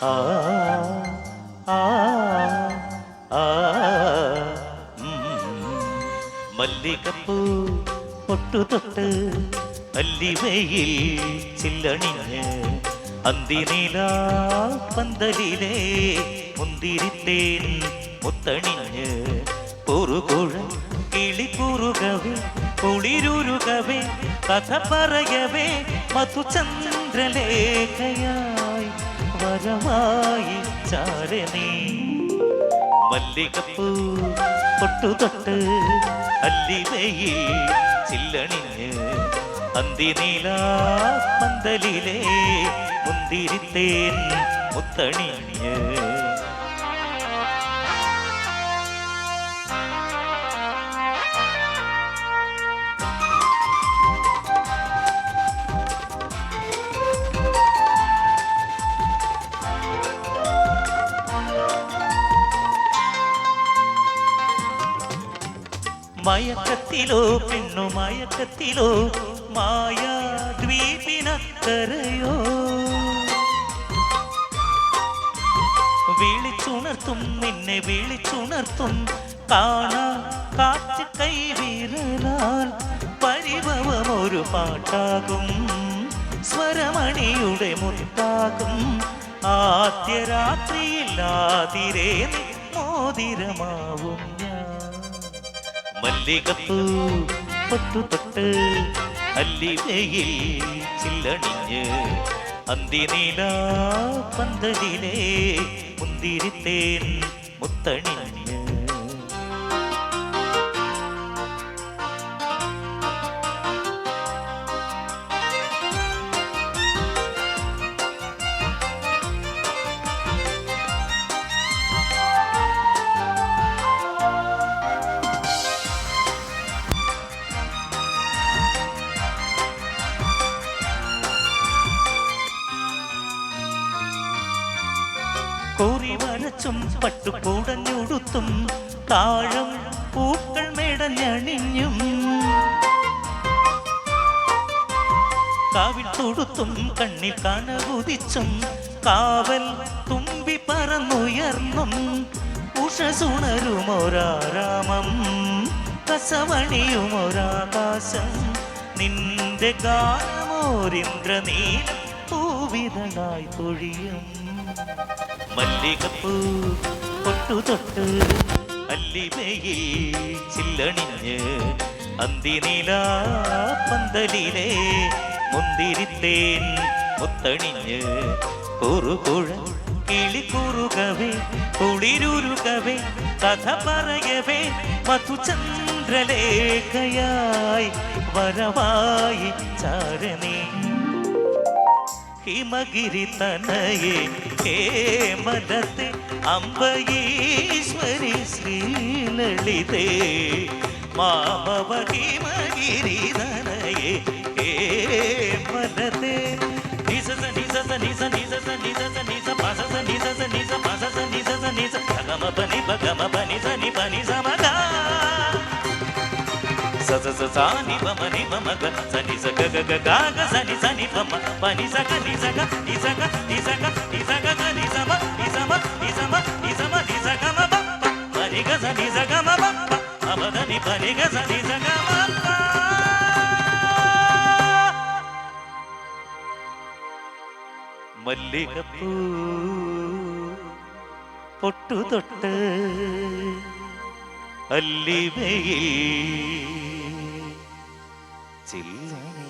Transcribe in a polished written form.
ആ ആ ആ മല്ലികപ്പൂ പൊട്ടുതൊട്ട് അല്ലിവയിൽ ചില്ലണിഞ്ഞ് അന്തിനീല പന്തലിലെ മുന്തിരിത്തേൻ മുത്തണിഞ്ഞ് പൊറുകുഴ കിളിക്കുറുകവേ കുളിരുരുകവേ കഥ പറയവേ മധുചന്ദ്രലേഖയായി വരമായി ചാരണി മല്ലികപ്പൂ പൊട്ടുതൊട്ട് അല്ലിവയിൽ ചില്ലണിഞ്ഞ് അന്തിനീല പന്തലിലെ മുന്തിരിത്തേൻ മുത്തണിഞ്ഞ് മയക്കത്തിലോ പെണ്ണു മയക്കത്തിലോ മായാദ്വീപിനക്കരയോ വിളിച്ചുണർത്തും നിന്നെ വിളിച്ചുണർത്തും കാണാ കാറ്റ് കൈവിരലാൽ പരിഭവമൊരു പാട്ടാകും സ്വരമണിയുടെ മുത്താകും ആദ്യ രാത്രിയില്ലാതിരേ മോതിരമാവും മല്ലികപ്പൂ പൊട്ടുതൊട്ട് അല്ലിവയിൽ ചില്ലണിഞ്ഞ് അന്തിനീല പന്തലിലെ മുന്തിരിത്തേൻ മുത്തണിഞ്ഞ് കോറി വരച്ചും പട്ടുകൂടഞ്ഞുടുത്തും താഴം പൂക്കൾ മെടഞ്ഞണിഞ്ഞും കാവിൽ തൊടുത്തും കണ്ണിൽ കനകുതിച്ചും കാവൽ തുമ്പി പറന്നുയർന്നും ഉഷസുണരുമൊരാരാമം കസവണിയുമൊരാകാശം നിന്റെ ഗാനമോരിന്ദ്രനീല പൂവിതളായി തൊഴിയും മല്ലികപ്പൂ പൊട്ടുതൊട്ട് അല്ലിവയിൽ ചില്ലണിഞ്ഞ് അന്തിനീല പന്തലിലെ മുന്തിരിത്തേൻ മുത്തണിഞ്ഞ് കുറുകുഴ കിളിക്കുറുകവേ കുളിരുരുകവേ കഥ പറയവേ മധുചന്ദ്രലേഖയായി വരവായി ചാരണി ഹിമഗിരി തനയെ ഹേമലത്തെ അംബരീശ്വരി ശ്രീലളിതേ മാമവ ഹിമഗിരി തനയെ ഹേമലത്തെ നിസ നിസ നിസ നിസ നിസ നിസ പസ നിസ നിസ പസ നിസ നിസ ഗമ പനി ഗമ പനി സനി പനി സമഗ స సాని పమ ని పమ గ సని స గ గ గ గ గ సని సని పమ పని స గ ని స గ ని స గ ని స గ ని స గ గ ని స మ ని స మ ని స మ ని స మ ని స గ మ ప పని గ స ని స గ మ ప ప మ ద ని పని గ స ని స గ మ ప മല്ലികപ്പൂ പൊട്ടുതൊട്ട് അല്ലിവയിൽ ചില്ലണി